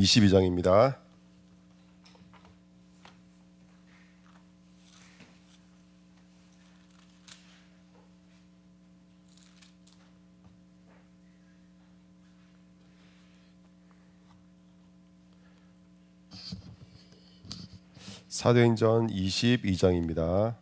22장입니다. 사도행전 22장입니다.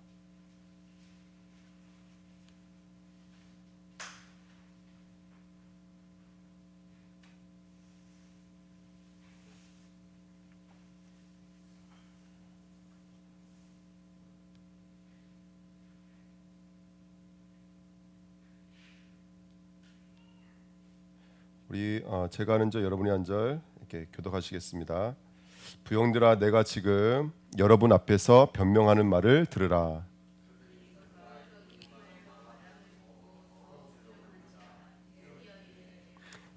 우리 제가 하는 절 여러분이 한 절 이렇게 교독하시겠습니다. 부형들아, 내가 지금 여러분 앞에서 변명하는 말을 들으라.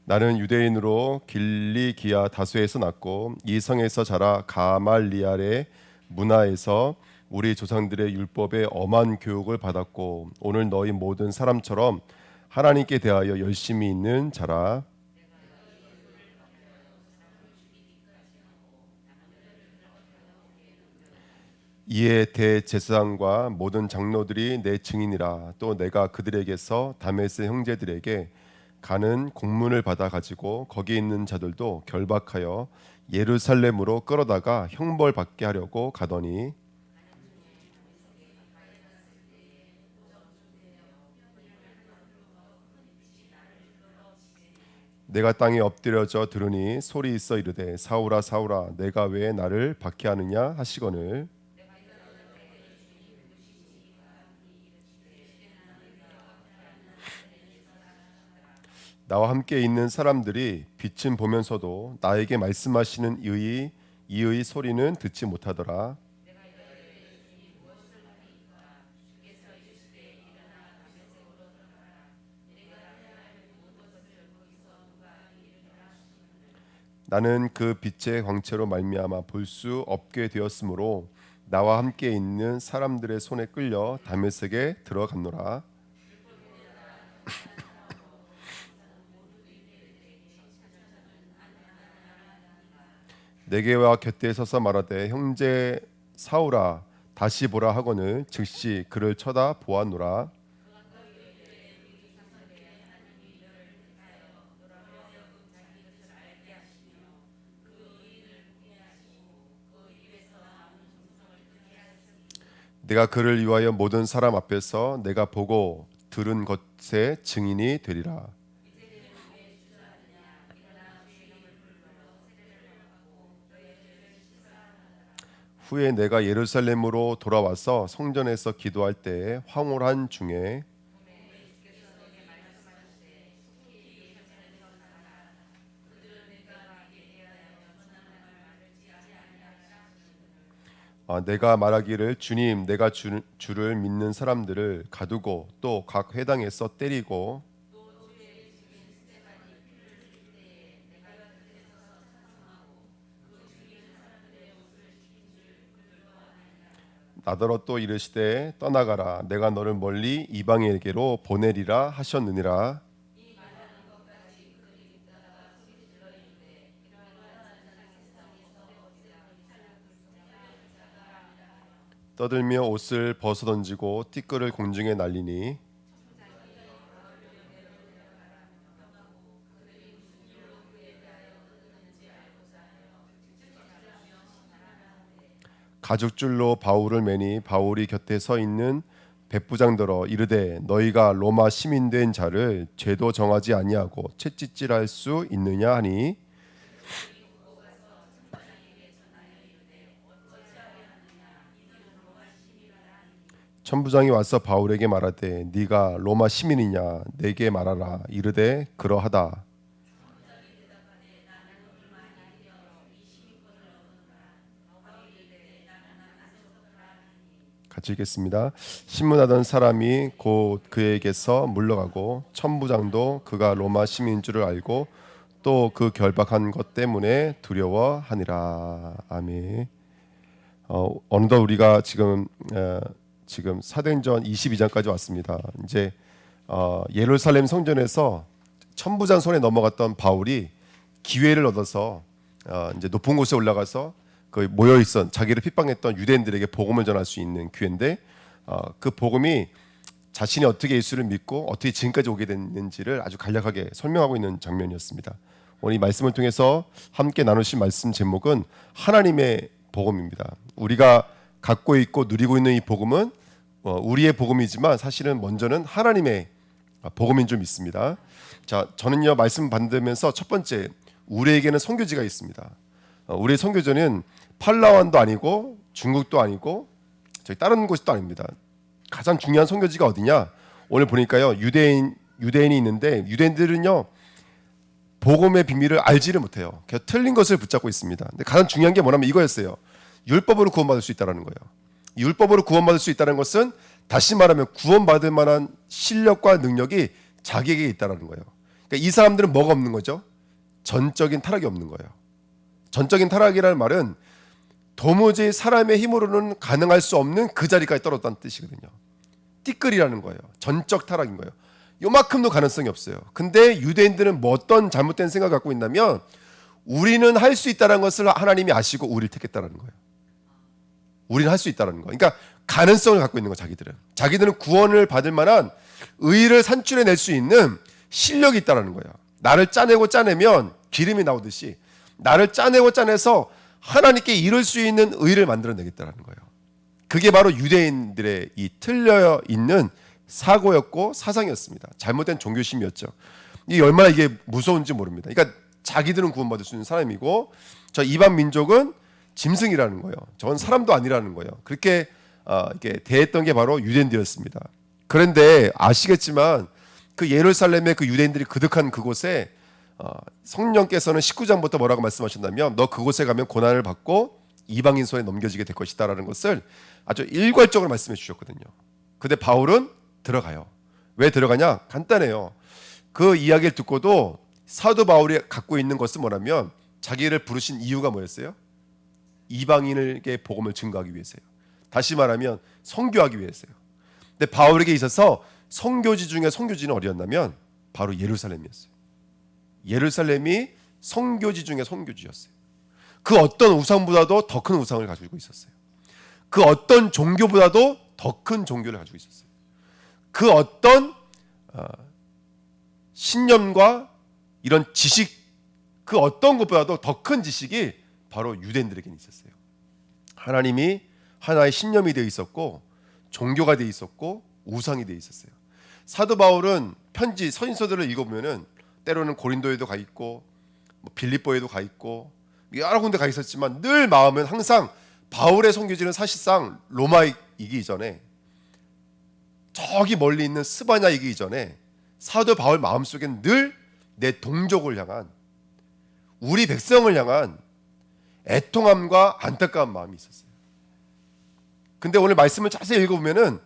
나는 유대인으로 길리기아 다수에서 났고 이 성에서 자라 가말리알의 문화에서 우리 조상들의 율법에 엄한 교육을 받았고 오늘 너희 모든 사람처럼 하나님께 대하여 열심히 있는 자라. 이에 대제사장과 모든 장로들이 내 증인이라. 또 내가 그들에게서 다메스 형제들에게 가는 공문을 받아 가지고 거기 있는 자들도 결박하여 예루살렘으로 끌어다가 형벌 받게 하려고 가더니 내가 땅에 엎드려져 들으니 소리 있어 이르되 사울아 사울아 내가 왜 나를 박해하느냐 하시거늘 나와 함께 있는 사람들이 빛은 보면서도 나에게 말씀하시는 이의 소리는 듣지 못하더라. 나는 그 빛의 광채로 말미암아 볼 수 없게 되었으므로 나와 함께 있는 사람들의 손에 끌려 다메섹에 들어갔노라. 내게와 곁에 서서 말하되 형제 사울아 다시 보라 하거늘 즉시 그를 쳐다 보았노라. 내가 그를 위하여 모든 사람 앞에서 내가 보고 들은 것의 증인이 되리라. 후에 내가 예루살렘으로 돌아와서 성전에서 기도할 때 황홀한 중에 내가 말하기를 주님 내가 주를 믿는 사람들을 가두고 또 각 회당에서 때리고 나더러 또 이르시되 떠나가라 내가 너를 멀리 이방인에게로 보내리라 하셨느니라. 떠들며 옷을 벗어 던지고 티끌을 공중에 날리니 가죽줄로 바울을 매니 바울이 곁에 서 있는 백부장들어 이르되 너희가 로마 시민된 자를 죄도 정하지 아니하고 채찍질할 수 있느냐 하니 천부장이 와서 바울에게 말하되 네가 로마 시민이냐 내게 말하라. 이르되 그러하다. 같이 읽겠습니다. 신문하던 사람이 곧 그에게서 물러가고 천부장도 그가 로마 시민인 줄을 알고 또 그 결박한 것 때문에 두려워하니라. 아멘. 어느덧 우리가 지금 사도행전 22장까지 왔습니다. 이제 예루살렘 성전에서 천부장 손에 넘어갔던 바울이 기회를 얻어서 이제 높은 곳에 올라가서 그 모여 있던 자기를 핍박했던 유대인들에게 복음을 전할 수 있는 교회인데 그 복음이 자신이 어떻게 예수를 믿고 어떻게 지금까지 오게 됐는지를 아주 간략하게 설명하고 있는 장면이었습니다. 오늘 이 말씀을 통해서 함께 나누신 말씀 제목은 하나님의 복음입니다. 우리가 갖고 있고 누리고 있는 이 복음은 우리의 복음이지만 사실은 먼저는 하나님의 복음인 줄 믿습니다. 자, 저는요 말씀 받으면서 첫 번째 우리에게는 선교지가 있습니다. 우리의 선교지는 팔라완도 아니고 중국도 아니고 저희 다른 곳도 아닙니다. 가장 중요한 선교지가 어디냐? 오늘 보니까요 유대인이 있는데 유대인들은요 복음의 비밀을 알지를 못해요. 그냥 틀린 것을 붙잡고 있습니다. 근데 가장 중요한 게 뭐냐면 이거였어요. 율법으로 구원받을 수 있다는 거예요. 율법으로 구원받을 수 있다는 것은 다시 말하면 구원받을 만한 실력과 능력이 자기에게 있다는 거예요. 그러니까 이 사람들은 뭐가 없는 거죠? 전적인 타락이 없는 거예요. 전적인 타락이라는 말은 도무지 사람의 힘으로는 가능할 수 없는 그 자리까지 떨어졌다는 뜻이거든요. 띠끌이라는 거예요. 전적 타락인 거예요. 요만큼도 가능성이 없어요. 근데 유대인들은 뭐 어떤 잘못된 생각을 갖고 있냐면 우리는 할 수 있다는 것을 하나님이 아시고 우리를 택했다는 거예요. 우리는 할 수 있다는 거예요. 그러니까 가능성을 갖고 있는 거예요. 자기들은 구원을 받을 만한 의를 산출해낼 수 있는 실력이 있다는 거예요. 나를 짜내면 기름이 나오듯이 나를 짜내서 하나님께 이룰 수 있는 의를 만들어내겠다는 거예요. 그게 바로 유대인들의 이 틀려 있는 사고였고 사상이었습니다. 잘못된 종교심이었죠. 이 얼마나 이게 무서운지 모릅니다. 그러니까 자기들은 구원받을 수 있는 사람이고 저 이방 민족은 짐승이라는 거예요. 저건 사람도 아니라는 거예요. 그렇게 이렇게 대했던 게 바로 유대인들이었습니다. 그런데 아시겠지만 그 예루살렘의 그 유대인들이 그득한 그곳에 성령께서는 19장부터 뭐라고 말씀하셨냐면 너 그곳에 가면 고난을 받고 이방인 손에 넘겨지게 될 것이다라는 것을 아주 일괄적으로 말씀해 주셨거든요. 근데 바울은 들어가요. 왜 들어가냐? 간단해요. 그 이야기를 듣고도 사도 바울이 갖고 있는 것은 뭐냐면 자기를 부르신 이유가 뭐였어요? 이방인에게 복음을 증거하기 위해서요. 다시 말하면 선교하기 위해서요. 근데 바울에게 있어서 선교지 중에 선교지는 어디였냐면 바로 예루살렘이었어요. 예루살렘이 선교지 중에 선교지였어요. 그 어떤 우상보다도 더 큰 우상을 가지고 있었어요. 그 어떤 종교보다도 더 큰 종교를 가지고 있었어요. 그 어떤 신념과 이런 지식, 그 어떤 것보다도 더 큰 지식이 바로 유대인들에게 있었어요. 하나님이 하나의 신념이 되어 있었고 종교가 되어 있었고 우상이 되어 있었어요. 사도 바울은 편지 서신서들을 읽어보면은 때로는 고린도에도 가 있고 빌립보에도 가 있고 여러 군데 가 있었지만 늘 마음은 항상 바울의 선교지는 사실상 로마이기 전에 저기 멀리 있는 스바냐이기 전에 사도 바울 마음속엔 늘 내 동족을 향한 우리 백성을 향한 애통함과 안타까운 마음이 있었어요. 근데 오늘 말씀을 자세히 읽어보면은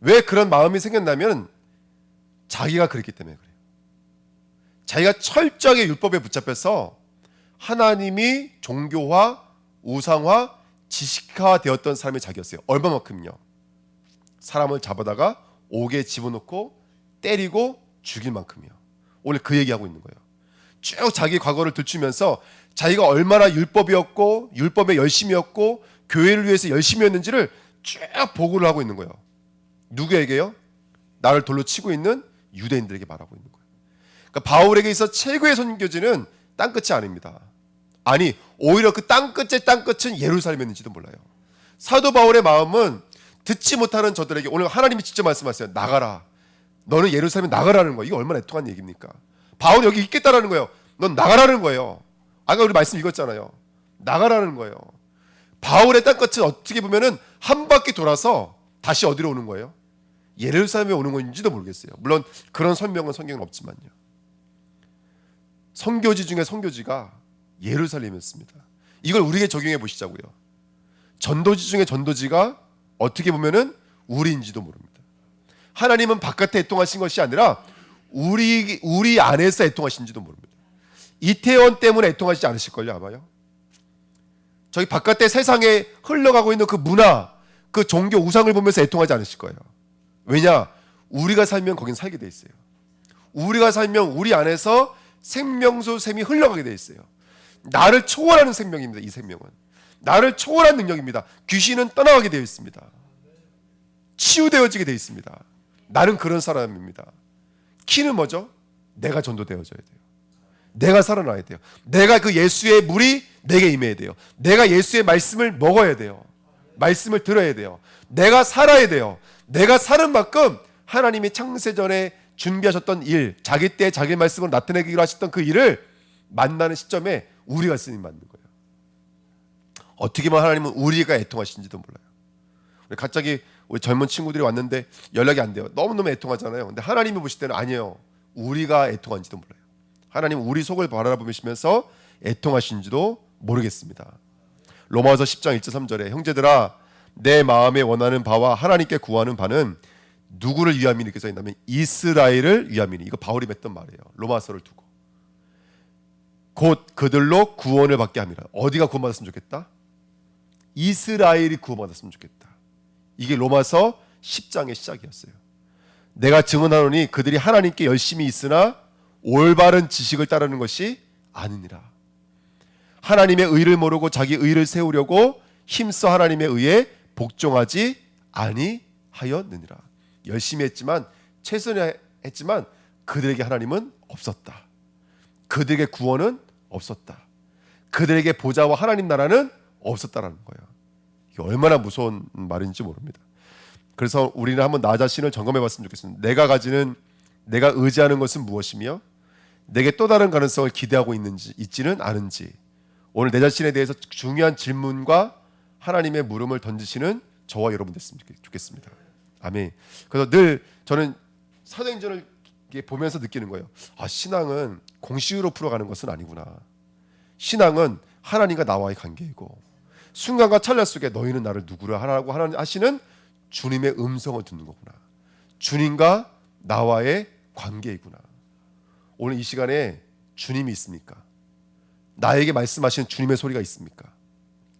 왜 그런 마음이 생겼냐면 자기가 그랬기 때문에 그래요. 자기가 철저하게 율법에 붙잡혀서 하나님이 종교화, 우상화, 지식화 되었던 사람이 자기였어요. 얼마만큼요? 사람을 잡아다가 옥에 집어넣고 때리고 죽일 만큼이요. 오늘 그 얘기하고 있는 거예요. 쭉 자기 과거를 들추면서 자기가 얼마나 율법이었고 율법에 열심이었고 교회를 위해서 열심이었는지를 쭉 보고를 하고 있는 거예요. 누구에게요? 나를 돌로 치고 있는 유대인들에게 말하고 있는 거예요. 그러니까 바울에게 있어 최고의 선교지는 땅끝이 아닙니다. 아니 오히려 그 땅끝의 땅끝은 예루살렘이었는지도 몰라요. 사도 바울의 마음은 듣지 못하는 저들에게 오늘 하나님이 직접 말씀하세요. 나가라. 너는 예루살렘에 나가라는 거예요. 이게 얼마나 애통한 얘기입니까? 바울이 여기 있겠다라는 거예요. 넌 나가라는 거예요. 아까 우리 말씀 읽었잖아요. 나가라는 거예요. 바울의 땅끝은 어떻게 보면은 한 바퀴 돌아서 다시 어디로 오는 거예요? 예루살렘에 오는 건지도 모르겠어요. 물론 그런 설명은 성경은 없지만요. 선교지 중에 선교지가 예루살렘이었습니다. 이걸 우리에게 적용해 보시자고요. 전도지 중에 전도지가 어떻게 보면은 우리인지도 모릅니다. 하나님은 바깥에 애통하신 것이 아니라 우리 안에서 애통하신지도 모릅니다. 이태원 때문에 애통하시지 않으실걸요 아마요. 저기 바깥에 세상에 흘러가고 있는 그 문화, 그 종교 우상을 보면서 애통하지 않으실 거예요. 왜냐? 우리가 살면 거긴 살게 돼 있어요. 우리가 살면 우리 안에서 생명수 샘이 흘러가게 돼 있어요. 나를 초월하는 생명입니다. 이 생명은 나를 초월한 능력입니다. 귀신은 떠나가게 되어 있습니다. 치유되어지게 되어 있습니다. 나는 그런 사람입니다. 키는 뭐죠? 내가 전도되어져야 돼요. 내가 살아나야 돼요. 내가 그 예수의 물이 내게 임해야 돼요. 내가 예수의 말씀을 먹어야 돼요. 말씀을 들어야 돼요. 내가 살아야 돼요. 내가 사는 만큼 하나님이 창세전에 준비하셨던 일, 자기 때 자기 말씀으로 나타내기로 하셨던 그 일을 만나는 시점에 우리가 쓰임 받는 거예요. 어떻게 보면 하나님은 우리가 애통하신지도 몰라요. 갑자기 우리 젊은 친구들이 왔는데 연락이 안 돼요. 너무너무 애통하잖아요. 근데 하나님이 보실 때는 아니에요. 우리가 애통한지도 몰라요. 하나님은 우리 속을 바라보시면서 애통하신지도 모르겠습니다. 로마서 10장 1절 3절에 형제들아 내 마음에 원하는 바와 하나님께 구하는 바는 누구를 위함이니 이렇게 써 있냐면 이스라엘을 위함이니. 이거 바울이 맺던 말이에요. 로마서를 두고 곧 그들로 구원을 받게 합니다. 어디가 구원받았으면 좋겠다? 이스라엘이 구원받았으면 좋겠다. 이게 로마서 10장의 시작이었어요. 내가 증언하노니 그들이 하나님께 열심히 있으나 올바른 지식을 따르는 것이 아니니라. 하나님의 의를 모르고 자기 의를 세우려고 힘써 하나님의 의에 복종하지 아니하였느니라. 열심히 했지만 최선을 했지만 그들에게 하나님은 없었다. 그들에게 구원은 없었다. 그들에게 보좌와 하나님 나라는 없었다라는 거예요. 이게 얼마나 무서운 말인지 모릅니다. 그래서 우리는 한번 나 자신을 점검해 봤으면 좋겠습니다. 내가 의지하는 것은 무엇이며 내게 또 다른 가능성을 기대하고 있지는 않은지. 오늘 내 자신에 대해서 중요한 질문과 하나님의 물음을 던지시는 저와 여러분 됐으면 좋겠습니다. 아멘. 그래서 늘 저는 사도행전을 보면서 느끼는 거예요. 아, 신앙은 공식으로 풀어가는 것은 아니구나. 신앙은 하나님과 나와의 관계이고 순간과 찰나 속에 너희는 나를 누구라 하라고 하시는 주님의 음성을 듣는 거구나. 주님과 나와의 관계이구나. 오늘 이 시간에 주님이 있습니까? 나에게 말씀하시는 주님의 소리가 있습니까?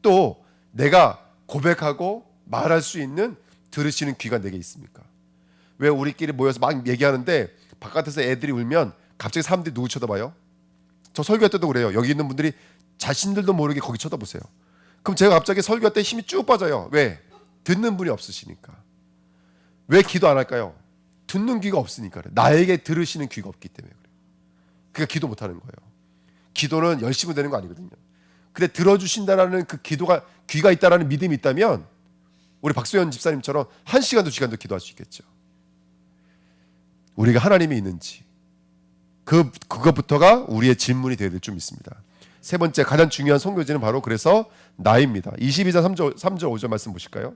또 내가 고백하고 말할 수 있는 들으시는 귀가 내게 있습니까? 왜 우리끼리 모여서 막 얘기하는데 바깥에서 애들이 울면 갑자기 사람들이 누구 쳐다봐요? 저 설교할 때도 그래요. 여기 있는 분들이 자신들도 모르게 거기 쳐다보세요. 그럼 제가 갑자기 설교할 때 힘이 쭉 빠져요. 왜? 듣는 분이 없으시니까. 왜 기도 안 할까요? 듣는 귀가 없으니까 그래요. 나에게 들으시는 귀가 없기 때문에 그래요. 그러니까 기도 못하는 거예요. 기도는 열심히 되는 거 아니거든요. 근데 들어주신다라는 그 귀가 있다라는 믿음이 있다면 우리 박소연 집사님처럼 1시간도 2시간도 기도할 수 있겠죠. 우리가 하나님이 있는지 그것부터가 우리의 질문이 되어야 될 좀 있습니다. 세 번째 가장 중요한 선교지는 바로 그래서 나입니다. 22장 3절 5절 말씀 보실까요?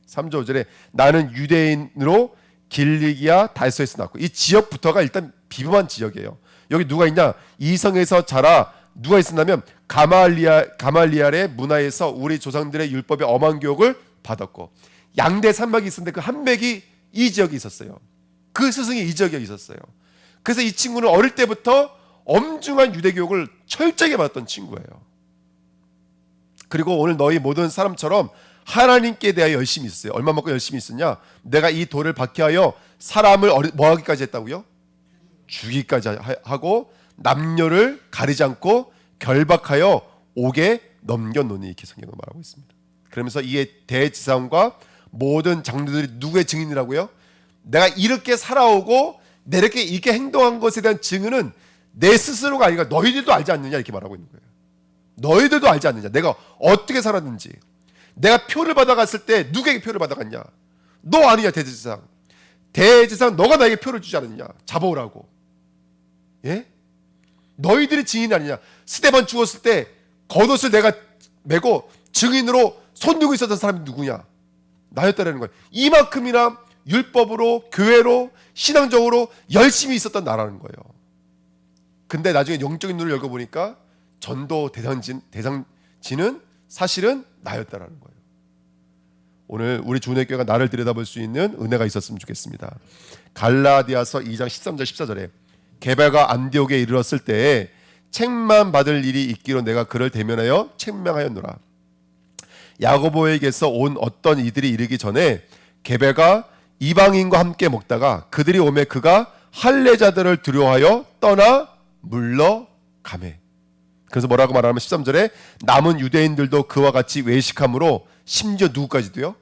3절 5절에 나는 유대인으로 길리기아 달소에서 났고, 이 지역부터가 일단 비범한 지역이에요. 여기 누가 있냐? 이성에서 자라 누가 있었냐면 가말리알의 문화에서 우리 조상들의 율법의 엄한 교육을 받았고, 양대 산맥이 있었는데 그 한 맥이 이 지역에 있었어요. 그 스승이 이 지역에 있었어요. 그래서 이 친구는 어릴 때부터 엄중한 유대 교육을 철저하게 받았던 친구예요. 그리고 오늘 너희 모든 사람처럼 하나님께 대하여 열심히 있었어요. 얼마만큼 열심히 있었냐? 내가 이 돌을 박해하여 사람을 뭐하기까지 했다고요? 죽이기까지 하고 남녀를 가리지 않고 결박하여 옥에 넘겨놓으니, 이렇게 성경은 말하고 있습니다. 그러면서 이에 대지상과 모든 장로들이 누구의 증인이라고요? 내가 이렇게 살아오고 내가 이렇게 행동한 것에 대한 증언은 내 스스로가 아니라 너희들도 알지 않느냐, 이렇게 말하고 있는 거예요. 너희들도 알지 않느냐, 내가 어떻게 살았는지. 내가 표를 받아갔을 때 누구에게 표를 받아갔냐? 너 아니냐, 대제사장. 대제사장 너가 나에게 표를 주지 않느냐, 잡아오라고. 예? 너희들이 증인 아니냐. 스데반 죽었을 때 겉옷을 내가 메고 증인으로 손 들고 있었던 사람이 누구냐? 나였다라는 거예요. 이만큼이나 율법으로, 교회로, 신앙적으로 열심히 있었던 나라는 거예요. 근데 나중에 영적인 눈을 열어보니까 전도 대상지는 사실은 나였다라는 거예요. 오늘 우리 주은혜교회가 나를 들여다볼 수 있는 은혜가 있었으면 좋겠습니다. 갈라디아서 2장 13절 14절에 게바가 안디옥에 이르렀을 때에 책만 받을 일이 있기로 내가 그를 대면하여 책망하였노라. 야고보에게서 온 어떤 이들이 이르기 전에 게바가 이방인과 함께 먹다가 그들이 오매 그가 할례자들을 두려워하여 떠나 물러가매. 그래서 뭐라고 말하면 13절에 남은 유대인들도 그와 같이 외식함으로 심지어 누구까지도요?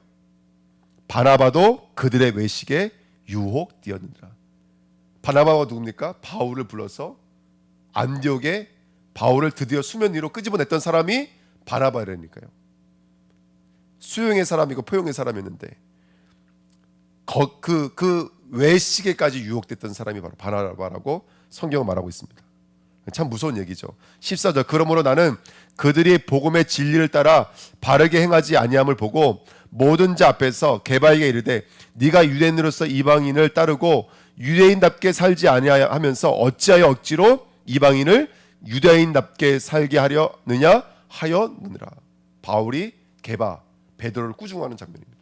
바나바도 그들의 외식에 유혹되었느니라. 바나바가 누굽니까? 바울을 불러서 안디옥에 바울을 드디어 수면 위로 끄집어냈던 사람이 바나바라니까요. 수용의 사람이고 포용의 사람이었는데 그 외식에까지 유혹됐던 사람이 바로 바나바라고 성경은 말하고 있습니다. 참 무서운 얘기죠. 14절 그러므로 나는 그들이 복음의 진리를 따라 바르게 행하지 아니함을 보고 모든 자 앞에서 게바에게 이르되 네가 유대인으로서 이방인을 따르고 유대인답게 살지 아니하면서 어찌하여 억지로 이방인을 유대인답게 살게 하려느냐 하였느니라. 바울이 게바 베드로를 꾸중하는 장면입니다.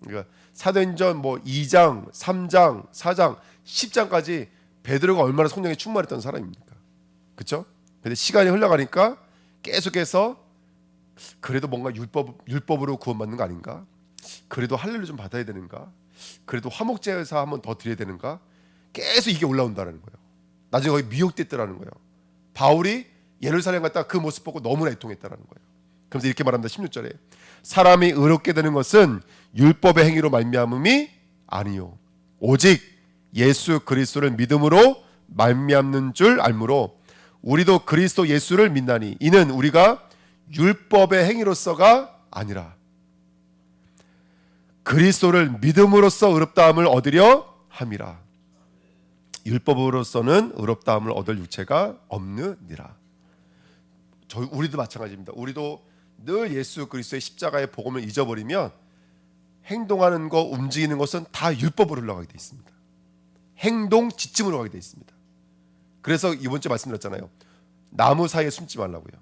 그러니까 사도행전 2장, 3장, 4장, 10장까지 베드로가 얼마나 성령에 충만했던 사람입니까? 그렇죠? 근데 시간이 흘러가니까 계속해서 그래도 뭔가 율법으로 구원받는 거 아닌가? 그래도 할례를 좀 받아야 되는가? 그래도 화목제사 한번 더 드려야 되는가? 계속 이게 올라온다는 거예요. 나중에 거의 미혹됐더라는 거예요. 바울이 예루살렘 갔다가 그 모습 보고 너무나 애통했다라는 거예요. 그래서 이렇게 말합니다. 16절에 사람이 의롭게 되는 것은 율법의 행위로 말미암음이 아니요 오직 예수 그리스도를 믿음으로 말미암는 줄 알므로 우리도 그리스도 예수를 믿나니 이는 우리가 율법의 행위로서가 아니라 그리스도를 믿음으로써 의롭다함을 얻으려 함이라. 율법으로서는 의롭다함을 얻을 유체가 없느니라. 우리도 마찬가지입니다. 우리도 늘 예수 그리스도의 십자가의 복음을 잊어버리면 행동하는 것, 움직이는 것은 다 율법으로 흘러가게 돼 있습니다. 행동 지침으로 가게 돼 있습니다. 그래서 이번 주에 말씀드렸잖아요. 나무 사이에 숨지 말라고요.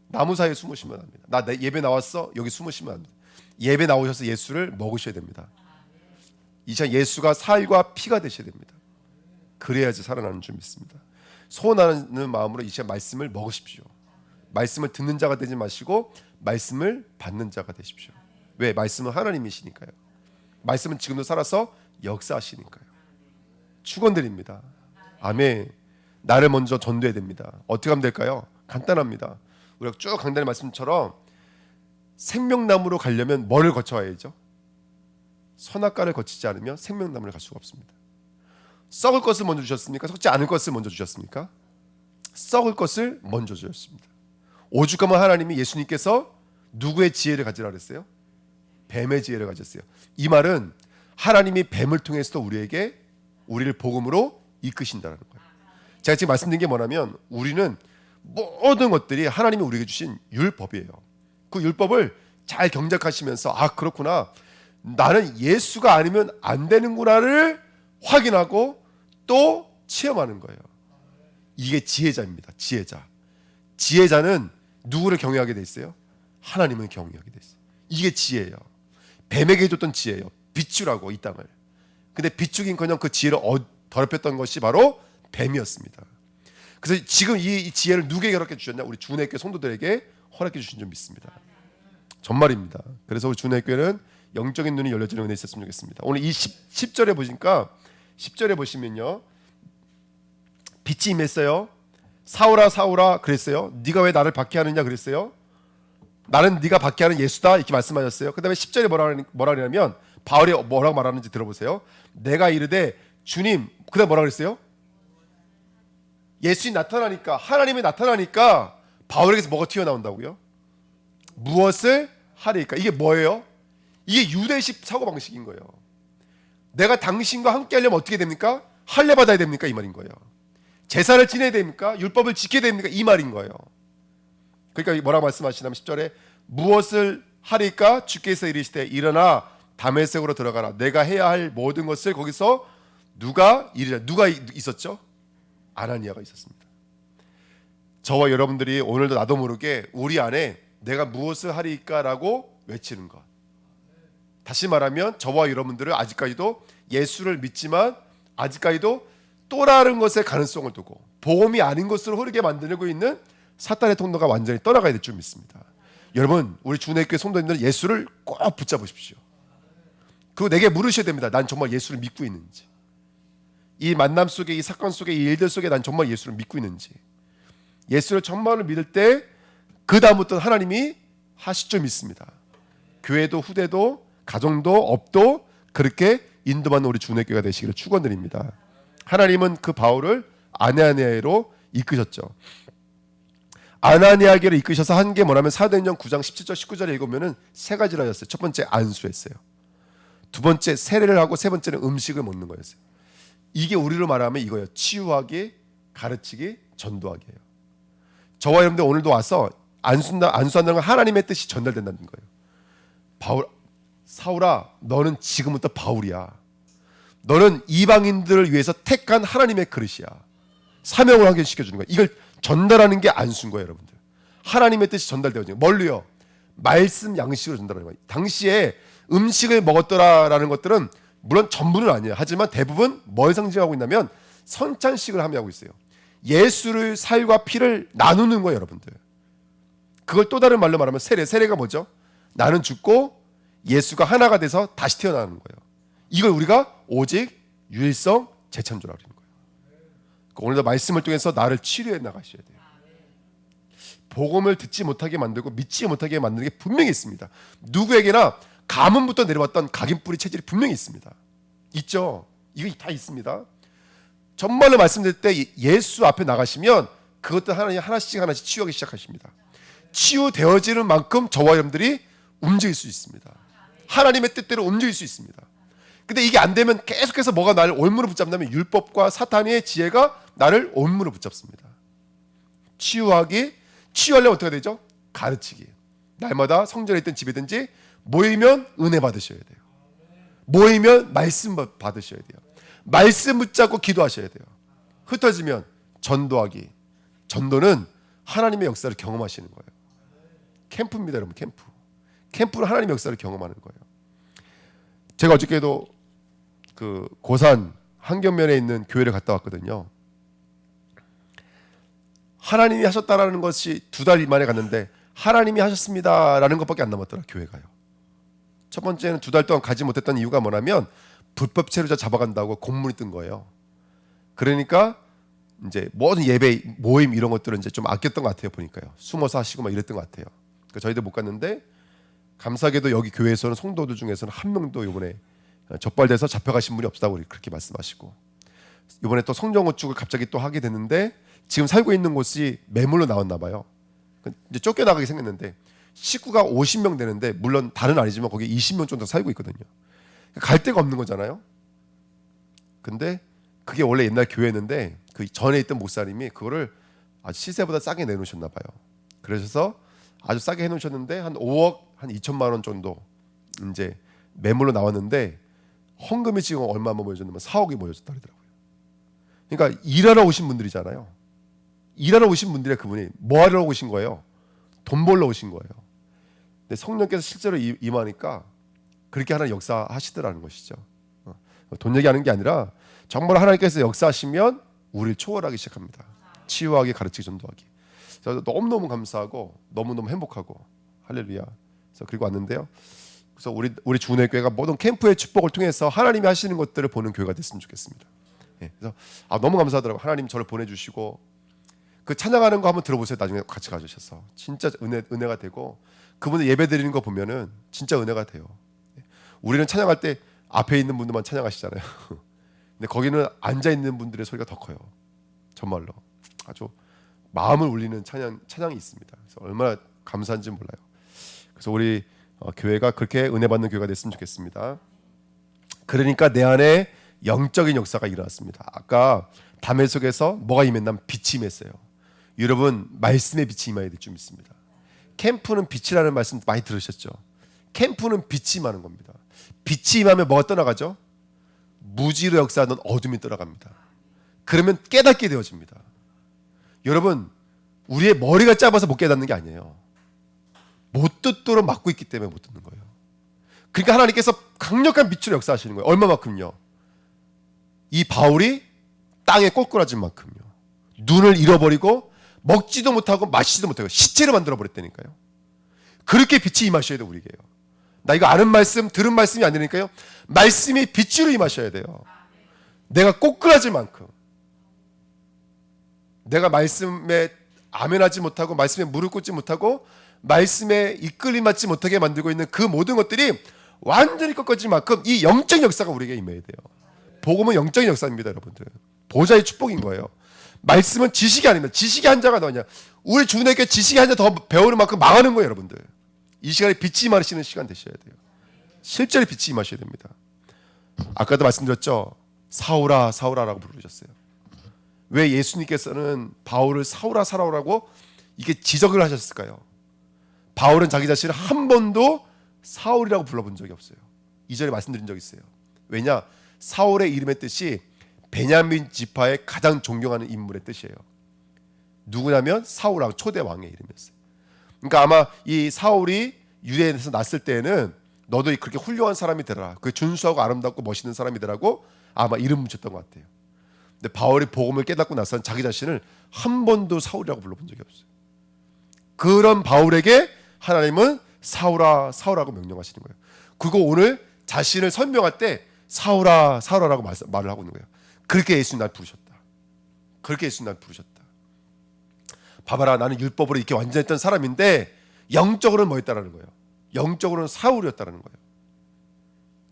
나무 사이에 숨으시면 합니다. 나 예배 나왔어? 여기 숨으시면 합니다. 예배 나오셔서 예수를 먹으셔야 됩니다. 이제 예수가 살과 피가 되셔야 됩니다. 그래야지 살아나는 줄 믿습니다. 소원하는 마음으로 이 시간 말씀을 먹으십시오. 말씀을 듣는 자가 되지 마시고 말씀을 받는 자가 되십시오. 왜? 말씀은 하나님이시니까요. 말씀은 지금도 살아서 역사하시니까요. 축원드립니다. 아멘. 나를 먼저 전도해야 됩니다. 어떻게 하면 될까요? 간단합니다. 우리가 쭉 강단의 말씀처럼 생명나무로 가려면 뭐를 거쳐야죠? 선악과를 거치지 않으면 생명나무를 갈 수가 없습니다. 썩을 것을 먼저 주셨습니까? 썩지 않을 것을 먼저 주셨습니까? 썩을 것을 먼저 주셨습니다. 오죽하면 하나님이 예수님께서 누구의 지혜를 가지라 그랬어요? 뱀의 지혜를 가졌어요. 이 말은 하나님이 뱀을 통해서 우리를 복음으로 이끄신다는 거예요. 제가 지금 말씀드린 게 뭐냐면 우리는 모든 것들이 하나님이 우리에게 주신 율법이에요. 그 율법을 잘 경작하시면서 아 그렇구나, 나는 예수가 아니면 안 되는구나를 확인하고 또 체험하는 거예요. 이게 지혜자입니다. 지혜자는 누구를 경외하게 돼 있어요? 하나님을 경외하게 돼 있어요. 이게 지혜예요. 뱀에게 줬던 지혜예요. 비추라고 이 땅을. 근데 비추긴커녕 그 지혜를 더럽혔던 것이 바로 뱀이었습니다. 그래서 지금 이 지혜를 누구에게 허락해 주셨냐? 우리 주내교회 성도들에게 허락해 주신 줄 믿습니다. 정말입니다. 그래서 우리 주내교회는 영적인 눈이 열려지는 은혜 있었으면 좋겠습니다. 오늘 이 10절에 보니까 10절에 보시면요, 빛이 임했어요. 사울아 사울아 그랬어요. 네가 왜 나를 박해하느냐 그랬어요. 나는 네가 박해하는 예수다 이렇게 말씀하셨어요. 그 다음에 10절에 뭐라 그러냐면 바울이 뭐라고 말하는지 들어보세요. 내가 이르되 주님, 그 다음에 뭐라 그랬어요? 예수님 나타나니까, 하나님이 나타나니까 바울에게서 뭐가 튀어나온다고요? 무엇을 하리까? 이게 뭐예요? 이게 유대식 사고방식인 거예요. 내가 당신과 함께 하려면 어떻게 됩니까? 할례 받아야 됩니까? 이 말인 거예요. 제사를 지내야 됩니까? 율법을 지켜야 됩니까? 이 말인 거예요. 그러니까 뭐라고 말씀하시냐면 10절에 무엇을 하리까? 주께서 이르시되 일어나 다메섹으로 들어가라. 내가 해야 할 모든 것을 거기서 누가 있었죠? 아나니아가 있었습니다. 저와 여러분들이 오늘도 나도 모르게 우리 안에 내가 무엇을 하리까라고 외치는 것. 다시 말하면 저와 여러분들은 아직까지도 예수를 믿지만 아직까지도 또 다른 것에 가능성을 두고 복음이 아닌 것으로 흐르게 만들고 있는 사탄의 통로가 완전히 떠나가야 될 줄 믿습니다. 여러분, 우리 주내교회 성도님들은 예수를 꼭 붙잡으십시오. 그리고 내게 물으셔야 됩니다. 난 정말 예수를 믿고 있는지, 이 만남 속에, 이 사건 속에, 이 일들 속에 난 정말 예수를 믿고 있는지. 예수를 정말로 믿을 때 그 다음부터 하나님이 하실 줄 믿습니다. 교회도 후대도 가정도 업도 그렇게 인도받는 우리 주님의 교회가 되시기를 축원드립니다. 하나님은 그 바울을 아나니아로 이끄셨죠. 아나니아에게로 이끄셔서 한 게 뭐냐면 사도행전 9장 17절 19절에 읽으면은 세 가지를 하셨어요. 첫 번째 안수했어요. 두 번째 세례를 하고 세 번째는 음식을 먹는 거였어요. 이게 우리로 말하면 이거예요. 치유하기, 가르치기, 전도하기예요. 저와 여러분들 오늘도 와서 안수한다는 건 하나님의 뜻이 전달된다는 거예요. 사울아, 너는 지금부터 바울이야. 너는 이방인들을 위해서 택한 하나님의 그릇이야. 사명을 확인시켜주는 거예요. 이걸 전달하는 게 안수인 거예요, 여러분들. 하나님의 뜻이 전달되어지는 거예요. 뭘로요? 말씀 양식으로 전달하는 거예요. 당시에 음식을 먹었더라라는 것들은 물론 전부는 아니에요. 하지만 대부분 뭘 상징하고 있냐면 선찬식을 함의하고 있어요. 예수를 살과 피를 나누는 거예요, 여러분들. 그걸 또 다른 말로 말하면 세례가 뭐죠? 나는 죽고 예수가 하나가 돼서 다시 태어나는 거예요. 이걸 우리가 오직 유일성 재창조라고 하는 거예요. 오늘도 말씀을 통해서 나를 치료해 나가셔야 돼요. 복음을 듣지 못하게 만들고 믿지 못하게 만드는 게 분명히 있습니다. 누구에게나 가문부터 내려왔던 각인뿌리 체질이 분명히 있습니다. 있죠? 이거 다 있습니다. 정말로 말씀드릴 때 예수 앞에 나가시면 그것들 하나씩 치유하기 시작하십니다. 치유되어지는 만큼 저와 여러분들이 움직일 수 있습니다. 하나님의 뜻대로 움직일 수 있습니다. 근데 이게 안 되면 계속해서 뭐가 나를 올무로 붙잡냐면 율법과 사탄의 지혜가 나를 올무로 붙잡습니다. 치유하려면 어떻게 되죠? 가르치기. 날마다 성전에 있든 집에든지 모이면 은혜 받으셔야 돼요. 모이면 말씀 받으셔야 돼요. 말씀 붙잡고 기도하셔야 돼요. 흩어지면 전도하기. 전도는 하나님의 역사를 경험하시는 거예요. 캠프입니다, 여러분. 캠프는 하나님의 역사를 경험하는 거예요. 제가 어저께도 그 고산 한경면에 있는 교회를 갔다 왔거든요. 하나님이 하셨다라는 것이 2달 만에 갔는데 하나님이 하셨습니다라는 것밖에 안 남았더라, 교회가요. 첫 번째는 2달 동안 가지 못했던 이유가 뭐냐면 불법 체류자 잡아간다고 공문이 뜬 거예요. 그러니까 이제 모든 예배 모임 이런 것들은 이제 좀 아꼈던 것 같아요. 보니까요. 숨어서 하시고 막 이랬던 것 같아요. 그러니까 저희도 못 갔는데 감사하게도 여기 교회에서는 성도들 중에서는 한 명도 이번에 적발돼서 잡혀가신 분이 없다고 그렇게 말씀하시고, 이번에 또 성전 건축을 갑자기 또 하게 됐는데 지금 살고 있는 곳이 매물로 나왔나 봐요. 이제 쫓겨나가게 생겼는데 식구가 50명 되는데 물론 다는 아니지만 거기 20명 정도 살고 있거든요. 갈 데가 없는 거잖아요. 근데 그게 원래 옛날 교회였는데 그 전에 있던 목사님이 그거를 아주 시세보다 싸게 내놓으셨나 봐요. 그러셔서 아주 싸게 해놓으셨는데 한 5억 한 2천만 원 정도 이제 매물로 나왔는데 헌금이 지금 얼마만 모여졌냐면 4억이 모여졌다 그러더라고요. 그러니까 일하러 오신 분들이잖아요. 일하러 오신 분들이 그분이 뭐 하러 오신 거예요? 돈 벌러 오신 거예요. 근데 성령께서 실제로 임하니까 그렇게 하나님 역사하시더라는 것이죠. 돈 얘기하는 게 아니라 정말 하나님께서 역사하시면 우리를 초월하기 시작합니다. 치유하기, 가르치기, 전도하기. 그래서 너무너무 감사하고 너무너무 행복하고 할렐루야. 그래서 그리고 왔는데요. 그래서 우리 주은혜 교회가 모든 캠프의 축복을 통해서 하나님이 하시는 것들을 보는 교회가 됐으면 좋겠습니다. 그래서 너무 감사하더라고요. 하나님 저를 보내주시고 그 찬양하는 거 한번 들어보세요. 나중에 같이 가주셔서 진짜 은혜가 되고 그분들 예배 드리는 거 보면은 진짜 은혜가 돼요. 우리는 찬양할 때 앞에 있는 분들만 찬양하시잖아요. 근데 거기는 앉아 있는 분들의 소리가 더 커요. 정말로 아주 마음을 울리는 찬양이 있습니다. 그래서 얼마나 감사한지 몰라요. 그래서 우리 교회가 그렇게 은혜 받는 교회가 됐으면 좋겠습니다. 그러니까 내 안에 영적인 역사가 일어났습니다. 아까 담의 속에서 뭐가 임했냐면 빛이 임했어요. 여러분 말씀의 빛이 임해야 될 줄 믿습니다. 캠프는 빛이라는 말씀 많이 들으셨죠? 캠프는 빛이 임하는 겁니다. 빛이 임하면 뭐가 떠나가죠? 무지로 역사하는 어둠이 떠나갑니다. 그러면 깨닫게 되어집니다. 여러분 우리의 머리가 짧아서 못 깨닫는 게 아니에요. 못 듣도록 막고 있기 때문에 못 듣는 거예요. 그러니까 하나님께서 강력한 빛으로 역사하시는 거예요. 얼마만큼요? 이 바울이 땅에 꼴꼴아진 만큼요. 눈을 잃어버리고 먹지도 못하고 마시지도 못하고 시체를 만들어버렸다니까요. 그렇게 빛이 임하셔야 돼요. 우리에게요. 나 이거 아는 말씀 들은 말씀이 아니니까요. 말씀이 빛으로 임하셔야 돼요. 내가 꼬꾸라질 만큼 내가 말씀에 아멘하지 못하고 말씀에 무릎 꿇지 못하고 말씀에 이끌림 받지 못하게 만들고 있는 그 모든 것들이 완전히 꺾어질 만큼 이 영적 역사가 우리에게 임해야 돼요. 복음은 영적인 역사입니다, 여러분들. 보좌의 축복인 거예요. 말씀은 지식이 아닙니다. 지식의 한자가 뭐냐? 우리 주님께 지식의 한자 더 배우는 만큼 망하는 거예요, 여러분들. 이 시간에 빛이 임하시는 시간 되셔야 돼요. 실제로 빛이 임하셔야 됩니다. 아까도 말씀드렸죠. 사울아 사울아라고 부르셨어요. 왜 예수님께서는 바울을 사울아 사울아라고 이게 지적을 하셨을까요? 바울은 자기 자신을 한 번도 사울이라고 불러본 적이 없어요. 이전에 말씀드린 적이 있어요. 왜냐? 사울의 이름의 뜻이 베냐민 지파의 가장 존경하는 인물의 뜻이에요. 누구냐면 사울왕, 초대 왕의 이름이었어요. 그러니까 아마 이 사울이 유대인에서 났을 때에는 너도 그렇게 훌륭한 사람이 되라, 그 준수하고 아름답고 멋있는 사람이 되라고 아마 이름 붙였던 것 같아요. 근데 바울이 복음을 깨닫고 나서는 자기 자신을 한 번도 사울이라고 불러본 적이 없어요. 그런 바울에게 하나님은 사울아 사울아라고 명령하시는 거예요. 그리고 오늘 자신을 설명할 때 사울아 사울아라고 말을 하고 있는 거예요. 그렇게 예수님 날 부르셨다. 그렇게 예수님 날 부르셨다. 봐봐라, 나는 율법으로 이렇게 완전했던 사람인데 영적으로는 뭐였다라는 거예요. 영적으로는 사울이었다라는 거예요.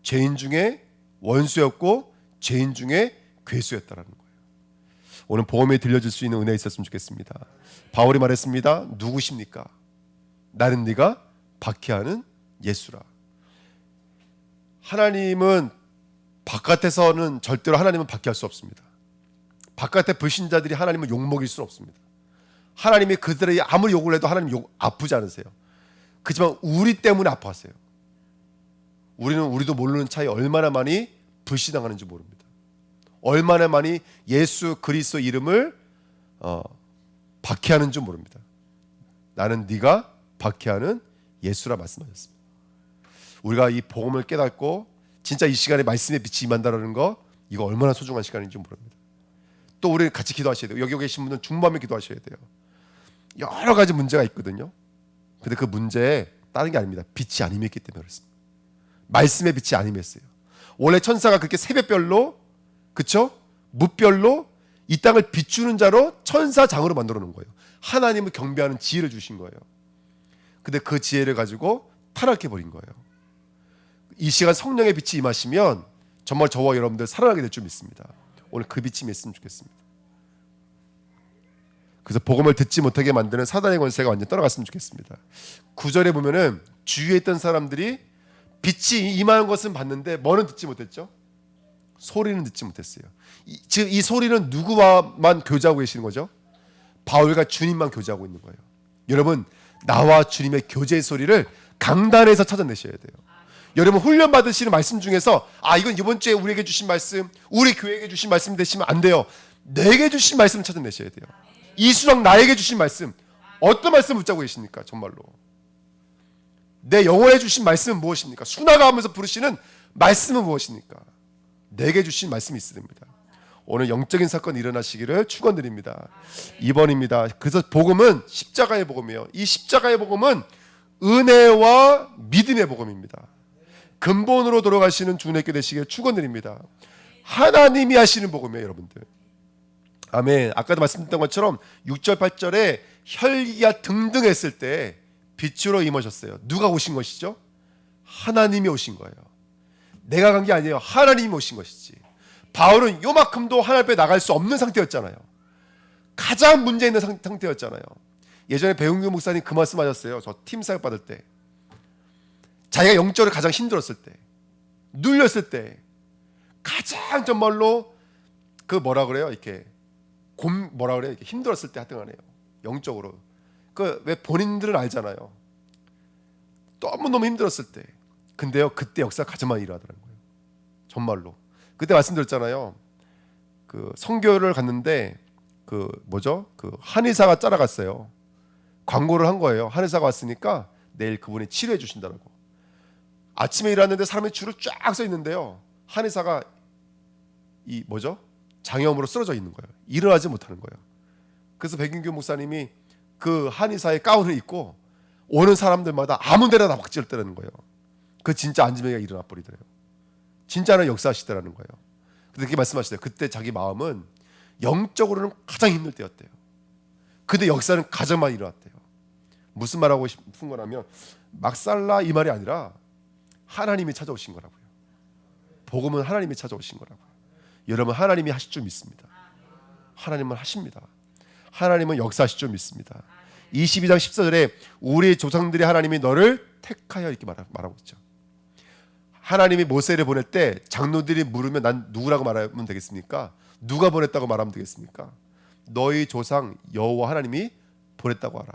죄인 중에 원수였고 죄인 중에 괴수였다라는 거예요. 오늘 복음에 들려줄 수 있는 은혜 있었으면 좋겠습니다. 바울이 말했습니다. 누구십니까? 나는 네가 박해하는 예수라. 하나님은 바깥에서는 절대로 하나님은 박해할 수 없습니다. 바깥의 불신자들이 하나님을 욕먹일 수는 없습니다. 하나님이 그들이 아무리 욕을 해도 하나님 아프지 않으세요. 그렇지만 우리 때문에 아파하세요. 우리는 우리도 모르는 차이 얼마나 많이 불신당하는지 모릅니다. 얼마나 많이 예수 그리스도 이름을 박해하는지 모릅니다. 나는 네가 박해하는 예수라 말씀하셨습니다. 우리가 이 복음을 깨닫고 진짜 이 시간에 말씀의 빛이 임한다는 거, 이거 얼마나 소중한 시간인지 모릅니다. 또 우리 같이 기도하셔야 돼요. 여기 계신 분은 중밤에 기도하셔야 돼요. 여러 가지 문제가 있거든요. 근데 그 문제에 다른 게 아닙니다. 빛이 안 임했기 때문에 그렇습니다. 말씀의 빛이 안 임했어요. 원래 천사가 그렇게 새벽별로, 그쵸? 무별로 이 땅을 비추는 자로 천사장으로 만들어 놓은 거예요. 하나님을 경배하는 지혜를 주신 거예요. 근데 그 지혜를 가지고 타락해 버린 거예요. 이 시간 성령의 빛이 임하시면 정말 저와 여러분들 살아나게 될 줄 믿습니다. 오늘 그 빛이 임했으면 좋겠습니다. 그래서 복음을 듣지 못하게 만드는 사단의 권세가 완전히 떠나갔으면 좋겠습니다. 9절에 보면은 주위에 있던 사람들이 빛이 임하는 것은 봤는데 뭐는 듣지 못했죠? 소리는 듣지 못했어요. 즉 이 소리는 누구와만 교제하고 계시는 거죠? 바울과 주님만 교제하고 있는 거예요. 여러분, 나와 주님의 교제의 소리를 강단에서 찾아내셔야 돼요. 여러분, 훈련 받으시는 말씀 중에서 이건 이번 주에 우리에게 주신 말씀, 우리 교회에게 주신 말씀 되시면 안 돼요. 내게 주신 말씀을 찾아내셔야 돼요. 이수랑 나에게 주신 말씀, 어떤 말씀 붙잡고 계십니까? 정말로 내 영혼에 주신 말씀은 무엇입니까? 수나가 하면서 부르시는 말씀은 무엇입니까? 내게 주신 말씀이 있어야 됩니다. 오늘 영적인 사건이 일어나시기를 축원드립니다. 2번입니다. 그래서 복음은 십자가의 복음이에요. 이 십자가의 복음은 은혜와 믿음의 복음입니다. 근본으로 돌아가시는 주님께 되시기를 축원드립니다. 하나님이 하시는 복음이에요, 여러분들. 아멘. 아까도 말씀드렸던 것처럼 6절 8절에 혈기가 등등했을 때 빛으로 임하셨어요. 누가 오신 것이죠? 하나님이 오신 거예요. 내가 간 게 아니에요. 하나님이 오신 것이지. 바울은 요만큼도 하나님 앞에 나갈 수 없는 상태였잖아요. 가장 문제 있는 상태였잖아요. 예전에 배용규 목사님 그 말씀하셨어요. 저 팀 사역 받을 때 자기가 영적으로 가장 힘들었을 때, 눌렸을 때, 가장 정말로 그 뭐라 그래요? 이렇게 이렇게 힘들었을 때 하여튼간에요. 영적으로. 그 왜 본인들은 알잖아요. 너무 힘들었을 때. 근데요, 그때 역사가 가장 많이 일어나더라는 거예요. 정말로. 그때 말씀드렸잖아요. 그 선교를 갔는데 그 한의사가 따라갔어요. 광고를 한 거예요. 한의사가 왔으니까 내일 그분이 치료해 주신다고. 아침에 일어났는데 사람이 줄을 쫙 서 있는데요. 한의사가 장염으로 쓰러져 있는 거예요. 일어나지 못하는 거예요. 그래서 백인규 목사님이 그 한의사의 가운을 입고 오는 사람들마다 아무 데나 다 박질렀다는 거예요. 그 진짜 안지매가 일어나 버리더래요. 진짜는 역사하시더라는 거예요. 근데 그렇게 말씀하시대요. 그때 자기 마음은 영적으로는 가장 힘들 때였대요. 근데 역사는 가장 많이 일어났대요. 무슨 말하고 싶은 거냐면 막살라 이 말이 아니라 하나님이 찾아오신 거라고요. 복음은 하나님이 찾아오신 거라고요. 여러분, 하나님이 하실 줄 믿습니다. 하나님은 하십니다. 하나님은 역사하실 줄 믿습니다. 22장 14절에 우리 조상들이 하나님이 너를 택하여 이렇게 말하고 있죠. 하나님이 모세를 보낼 때 장로들이 물으면 난 누구라고 말하면 되겠습니까? 누가 보냈다고 말하면 되겠습니까? 너희 조상 여호와 하나님이 보냈다고 하라.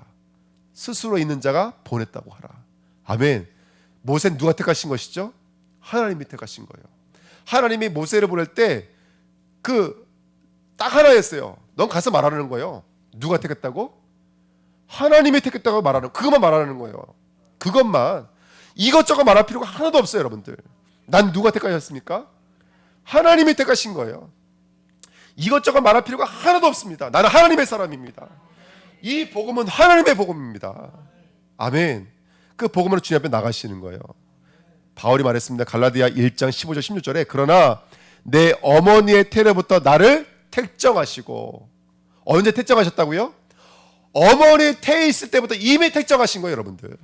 스스로 있는 자가 보냈다고 하라. 아멘. 모세는 누가 택하신 것이죠? 하나님이 택하신 거예요. 하나님이 모세를 보낼 때 딱 하나였어요. 넌 가서 말하는 거예요. 누가 택했다고? 하나님이 택했다고 말하는, 그것만 말하는 거예요. 그것만. 이것저것 말할 필요가 하나도 없어요, 여러분들. 난 누가 택하셨습니까? 하나님이 택하신 거예요. 이것저것 말할 필요가 하나도 없습니다. 나는 하나님의 사람입니다. 이 복음은 하나님의 복음입니다. 아멘. 그 복음으로 주님 앞에 나가시는 거예요. 바울이 말했습니다. 갈라디아 1장 15절 16절에 그러나 내 어머니의 태로부터 나를 택정하시고, 언제 택정하셨다고요? 어머니 태에 있을 때부터 이미 택정하신 거예요, 여러분들.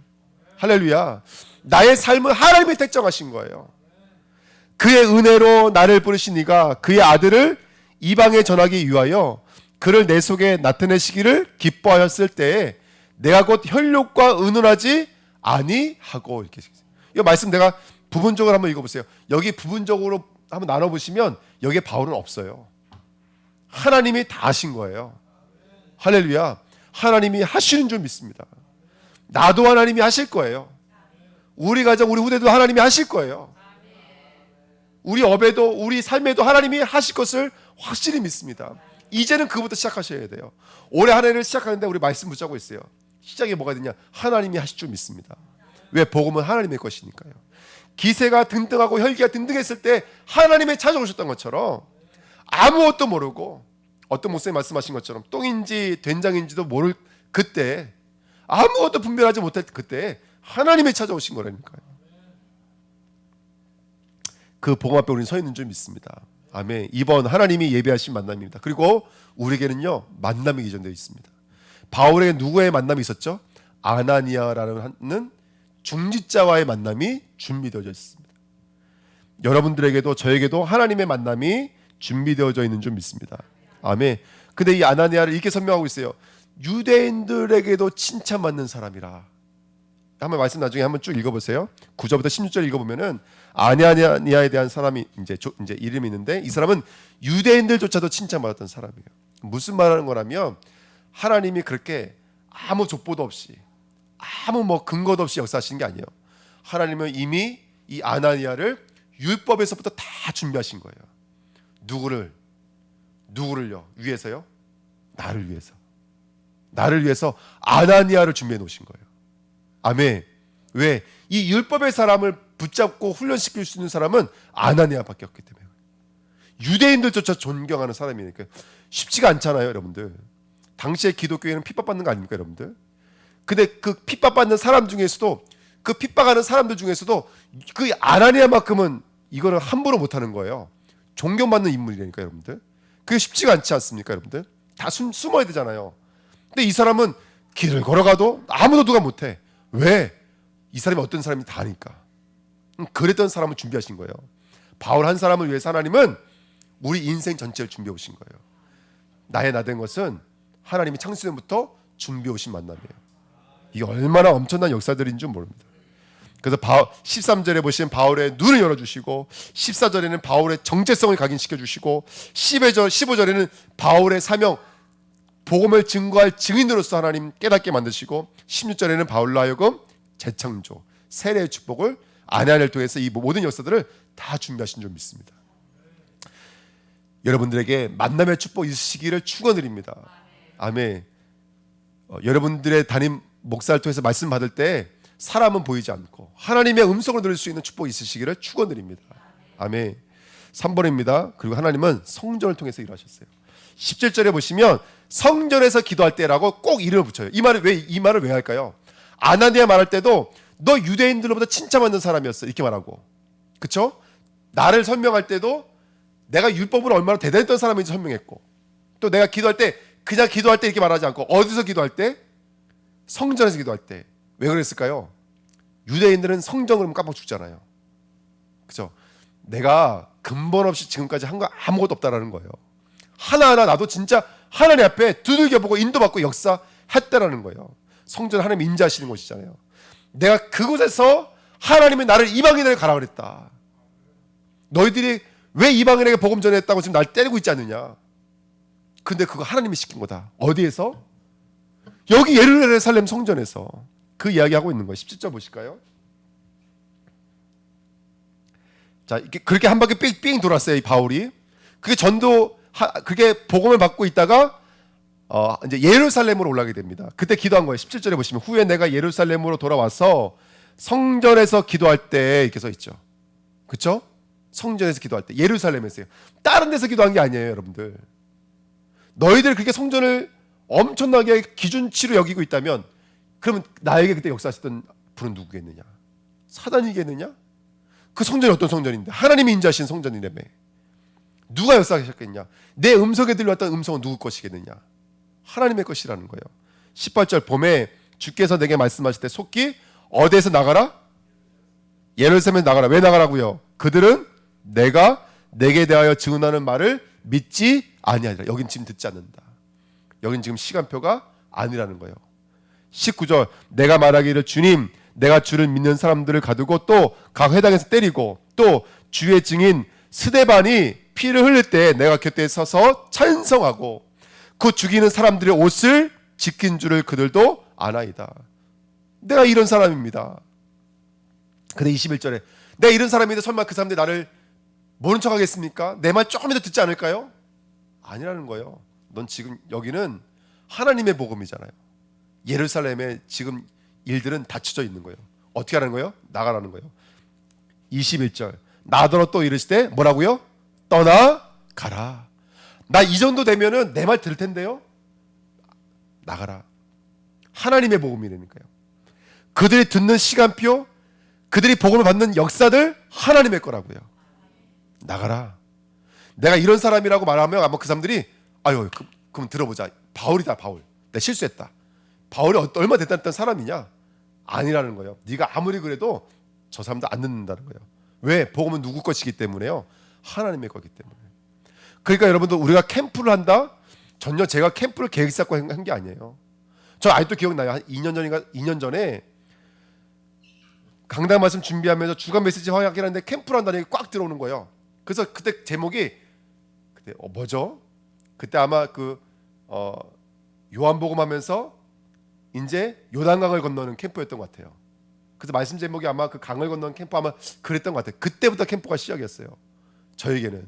할렐루야. 나의 삶을 하나님이 택정하신 거예요. 그의 은혜로 나를 부르시니가 그의 아들을 이방에 전하기 위하여 그를 내 속에 나타내시기를 기뻐하였을 때에 내가 곧 혈육과 의논하지 아니하고, 이렇게. 이 말씀 내가 부분적으로 한번 읽어보세요. 여기 부분적으로 한번 나눠보시면 여기에 바울은 없어요. 하나님이 다 하신 거예요. 할렐루야. 하나님이 하시는 줄 믿습니다. 나도 하나님이 하실 거예요. 우리 가정, 우리 후대도 하나님이 하실 거예요. 우리 업에도, 우리 삶에도 하나님이 하실 것을 확실히 믿습니다. 이제는 그부터 시작하셔야 돼요. 올해 한 해를 시작하는데 우리 말씀 붙잡고 있어요. 시작이 뭐가 되냐? 하나님이 하실 줄 믿습니다. 왜? 복음은 하나님의 것이니까요. 기세가 등등하고 혈기가 등등했을 때 하나님이 찾아오셨던 것처럼 아무것도 모르고, 어떤 목사님 말씀하신 것처럼 똥인지 된장인지도 모를 그때, 아무것도 분별하지 못할 그때 하나님이 찾아오신 거라니까요. 그 복음 앞에 우리는 서 있는 줄 믿습니다. 아멘. 이번 하나님이 예배하신 만남입니다. 그리고 우리에게는요, 만남이 예정되어 있습니다. 바울에게 누구의 만남이 있었죠? 아나니아라는 중직자와의 만남이 준비되어져 있습니다. 여러분들에게도 저에게도 하나님의 만남이 준비되어져 있는 줄 믿습니다. 아멘. 근데 이 아나니아를 이렇게 설명하고 있어요. 유대인들에게도 칭찬받는 사람이라. 한번 말씀 나중에 한번 쭉 읽어보세요. 9절부터 16절 읽어보면은 아나니아에 대한 사람이 이제 이름이 있는데, 이 사람은 유대인들조차도 칭찬받았던 사람이에요. 무슨 말하는 거라면 하나님이 그렇게 아무 족보도 없이, 아무 근거도 없이 역사하시는 게 아니에요. 하나님은 이미 이 아나니아를 율법에서부터 다 준비하신 거예요. 누구를요? 위해서요? 나를 위해서. 나를 위해서 아나니아를 준비해 놓으신 거예요. 아멘. 왜? 이 율법의 사람을 붙잡고 훈련시킬 수 있는 사람은 아나니아밖에 없기 때문에. 유대인들조차 존경하는 사람이니까 쉽지가 않잖아요, 여러분들. 당시에 기독교회는 핍박받는 거 아닙니까, 여러분들? 근데 그 핍박받는 사람 중에서도, 그 핍박하는 사람들 중에서도 그 아나니아만큼은 이거를 함부로 못하는 거예요. 존경받는 인물이라니까, 여러분들. 그게 쉽지가 않지 않습니까, 여러분들? 다 숨어야 되잖아요. 근데 이 사람은 길을 걸어가도 아무도 누가 못해. 왜? 이 사람이 어떤 사람인지 다 아니까. 그랬던 사람을 준비하신 거예요. 바울 한 사람을 위해서 하나님은 우리 인생 전체를 준비해 오신 거예요. 나의 나된 것은 하나님이 창세전부터 준비해 오신 만남이에요. 이게 얼마나 엄청난 역사들인 줄 모릅니다. 그래서 13절에 보시면 바울의 눈을 열어주시고, 14절에는 바울의 정체성을 각인시켜주시고, 15절에는 바울의 사명, 복음을 증거할 증인으로서 하나님 깨닫게 만드시고, 16절에는 바울로 하여금 재창조, 세례의 축복을 아나니아를 통해서 이 모든 역사들을 다 준비하신 줄 믿습니다. 여러분들에게 만남의 축복 있으시기를 축원드립니다. 아멘. 여러분들의 담임 목사를 통해서 말씀 받을 때 사람은 보이지 않고 하나님의 음성을 들을 수 있는 축복이 있으시기를 축원드립니다. 아멘. 3번입니다. 그리고 하나님은 성전을 통해서 일하셨어요. 17절에 보시면 성전에서 기도할 때라고 꼭 이름을 붙여요. 이 말을 왜 할까요? 아나니아 말할 때도 너 유대인들로부터 칭찬받는 사람이었어, 이렇게 말하고, 그렇죠? 나를 설명할 때도 내가 율법으로 얼마나 대단했던 사람인지 설명했고, 또 내가 기도할 때 그냥 기도할 때 이렇게 말하지 않고 어디서 기도할 때? 성전에서 기도할 때. 왜 그랬을까요? 유대인들은 성전 그러면 깜빡 죽잖아요. 그죠? 내가 근본 없이 지금까지 한 거 아무것도 없다라는 거예요. 하나하나 나도 진짜 하나님 앞에 두들겨보고 인도받고 역사했다라는 거예요. 성전 하나님 인자하시는 곳이잖아요. 내가 그곳에서 하나님이 나를 이방인에게 가라 그랬다. 너희들이 왜 이방인에게 복음 전했다고 지금 날 때리고 있지 않느냐. 근데 그거 하나님이 시킨 거다. 어디에서? 여기 예루살렘 성전에서. 그 이야기하고 있는 거예요. 17절 보실까요? 자, 그렇게 한 바퀴 삥삥 돌았어요, 이 바울이. 그게 복음을 받고 있다가 이제 예루살렘으로 올라가게 됩니다. 그때 기도한 거예요. 17절에 보시면 후에 내가 예루살렘으로 돌아와서 성전에서 기도할 때 이렇게 써 있죠. 그렇죠? 성전에서 기도할 때 예루살렘에서요. 다른 데서 기도한 게 아니에요, 여러분들. 너희들 그렇게 성전을 엄청나게 기준치로 여기고 있다면 그러면 나에게 그때 역사하셨던 분은 누구겠느냐? 사단이겠느냐? 그 성전이 어떤 성전인데? 하나님이 인자하신 성전이라며. 누가 역사하셨겠냐? 내 음성에 들려왔던 음성은 누구 것이겠느냐? 하나님의 것이라는 거예요. 18절 봄에 주께서 내게 말씀하실 때 속히 어디에서 나가라? 예루살렘에서 나가라. 왜 나가라고요? 그들은 내가 내게 대하여 증언하는 말을 믿지 아니하리라. 여긴 지금 듣지 않는다. 여긴 지금 시간표가 아니라는 거예요. 19절 내가 말하기를 주님 내가 주를 믿는 사람들을 가두고 또 각 회당에서 때리고 또 주의 증인 스데반이 피를 흘릴 때 내가 곁에 서서 찬성하고 그 죽이는 사람들의 옷을 지킨 줄을 그들도 아나이다. 내가 이런 사람입니다. 근데 21절에 내가 이런 사람인데 설마 그 사람들이 나를 모른 척 하겠습니까? 내 말 조금이라도 듣지 않을까요? 아니라는 거예요. 넌 지금 여기는 하나님의 복음이잖아요. 예루살렘에 지금 일들은 닫혀져 있는 거예요. 어떻게 하라는 거예요? 나가라는 거예요. 21절 나더러 또 이르시되 뭐라고요? 떠나가라. 나 이 정도 되면은 내 말 들을 텐데요. 나가라. 하나님의 복음이라니까요. 그들이 듣는 시간표, 그들이 복음을 받는 역사들 하나님의 거라고요. 나가라. 내가 이런 사람이라고 말하면 아마 그 사람들이 아유 그럼 들어보자. 바울이다 바울. 내가 실수했다. 바울이 얼마 됐다는 사람이냐? 아니라는 거예요. 네가 아무리 그래도 저 사람도 안 듣는다는 거예요. 왜? 복음은 누구 것이기 때문에요. 하나님의 거기 때문에. 그러니까 여러분들 우리가 캠프를 한다? 전혀 제가 캠프를 계획 잡고 한 게 아니에요. 저 아직도 기억나요. 한 2년 전에 강단 말씀 준비하면서 주간 메시지 확인하는데 캠프를 한다는 게 꽉 들어오는 거예요. 그래서 그때 제목이 그때 뭐죠? 그때 아마 요한복음 하면서 이제 요단강을 건너는 캠프였던 것 같아요. 그래서 말씀 제목이 아마 그 강을 건너는 캠프 아마 그랬던 것 같아요. 그때부터 캠프가 시작이었어요. 저에게는.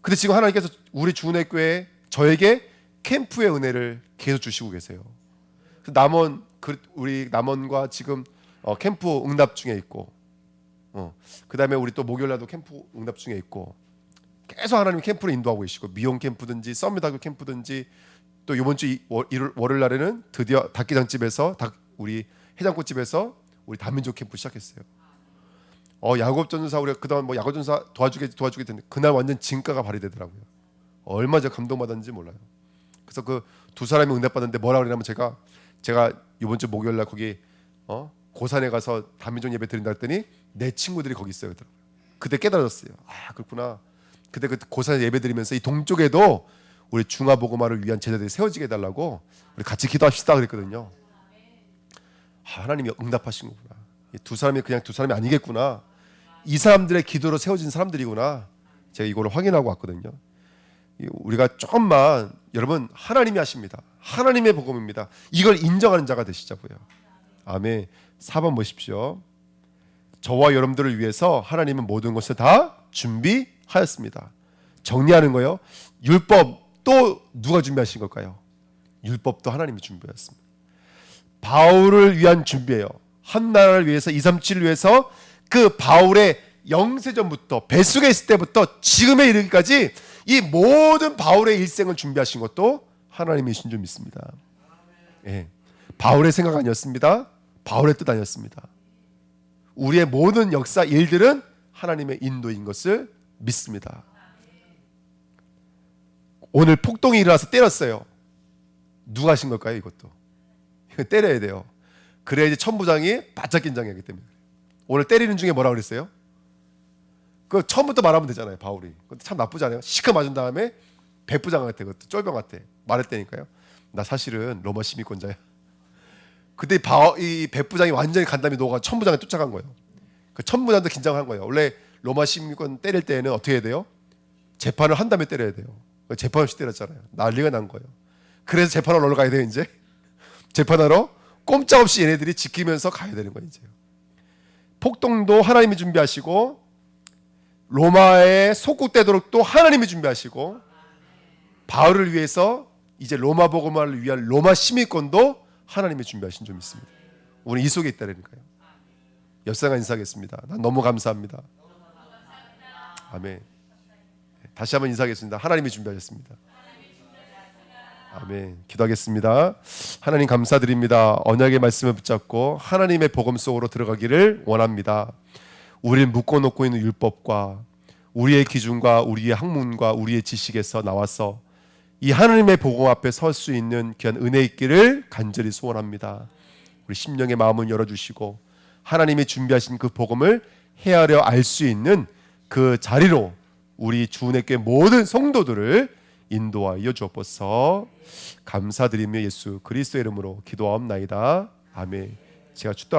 근데 지금 하나님께서 우리 주은혜교회에 저에게 캠프의 은혜를 계속 주시고 계세요. 우리 남원과 지금 캠프 응답 중에 있고, 그 다음에 우리 또 목요일날도 캠프 응답 중에 있고, 계속 하나님이 캠프를 인도하고 계시고 미용 캠프든지 썸밋하고 캠프든지 또 이번 주 월요일 날에는 드디어 닭기장집에서 우리 해장국집에서 우리 다민족 캠프 시작했어요. 야곱 전도사 우리가 그동안 뭐 야곱 전도사 도와주게 됐는데 그날 완전 진가가 발휘되더라고요. 얼마나 제가 감동받았는지 몰라요. 그래서 그 두 사람이 응답받았는데 뭐라 그러냐면 제가 이번 주 목요일 날 거기 고산에 가서 다민족 예배 드린다 했더니 내 친구들이 거기 있어요. 그때 깨달았어요. 아 그렇구나. 그때 그 고산에 예배 드리면서 이 동쪽에도 우리 중화복음화를 위한 제자들이 세워지게 해달라고 우리 같이 기도합시다 그랬거든요. 하나님이 응답하신 거구나. 두 사람이 그냥 두 사람이 아니겠구나. 이 사람들의 기도로 세워진 사람들이구나. 제가 이걸 확인하고 왔거든요. 우리가 조금만 여러분 하나님이 하십니다. 하나님의 복음입니다. 이걸 인정하는 자가 되시자고요. 아멘. 4번 보십시오. 저와 여러분들을 위해서 하나님은 모든 것을 다 준비하였습니다. 정리하는 거요. 율법 또 누가 준비하신 걸까요? 율법도 하나님이 준비하였습니다. 바울을 위한 준비예요. 한 나라를 위해서 237을 위해서 그 바울의 영세전부터 뱃속에 있을 때부터 지금에 이르기까지 이 모든 바울의 일생을 준비하신 것도 하나님이신 줄 믿습니다. 예. 바울의 생각 아니었습니다. 바울의 뜻 아니었습니다. 우리의 모든 역사 일들은 하나님의 인도인 것을 믿습니다. 오늘 폭동이 일어나서 때렸어요. 누가 하신 걸까요? 이것도 이거 때려야 돼요. 그래야 이제 천부장이 바짝 긴장하기 때문에. 오늘 때리는 중에 뭐라 그랬어요? 그 처음부터 말하면 되잖아요. 바울이. 근데 참 나쁘지 않아요? 시크 맞은 다음에 백부장한테, 그것도 쫄병한테 말했다니까요. 나 사실은 로마 시민권자야. 그때 이 백부장이 완전히 간담이 녹아 천부장에 쫓아간 거예요. 그 천부장도 긴장한 거예요. 원래 로마 시민권 때릴 때에는 어떻게 해야 돼요? 재판을 한 다음에 때려야 돼요. 재판 없이 때렸잖아요. 난리가 난 거예요. 그래서 재판하러 올라가야 돼요. 이제 재판하러 꼼짝없이 얘네들이 지키면서 가야 되는 거예요. 이제 폭동도 하나님이 준비하시고 로마에 속국되도록 또 하나님이 준비하시고 바울을 위해서 이제 로마 복음화를 위한 로마 시민권도 하나님이 준비하신 점이 있습니다. 우리 이 속에 있다니까요. 옆사람 인사하겠습니다. 난 너무 감사합니다. 아멘. 다시 한번 인사하겠습니다. 하나님이 준비하셨습니다. 아멘. 기도하겠습니다. 하나님 감사드립니다. 언약의 말씀을 붙잡고 하나님의 복음 속으로 들어가기를 원합니다. 우리를 묶어놓고 있는 율법과 우리의 기준과 우리의 학문과 우리의 지식에서 나와서 이 하나님의 복음 앞에 설 수 있는 귀한 은혜 있기를 간절히 소원합니다. 우리 심령의 마음을 열어주시고 하나님이 준비하신 그 복음을 헤아려 알 수 있는 그 자리로 우리 주은혜교회 모든 성도들을 인도하여 주옵소서. 감사드리며 예수 그리스도의 이름으로 기도하옵나이다. 아멘. 제가 축도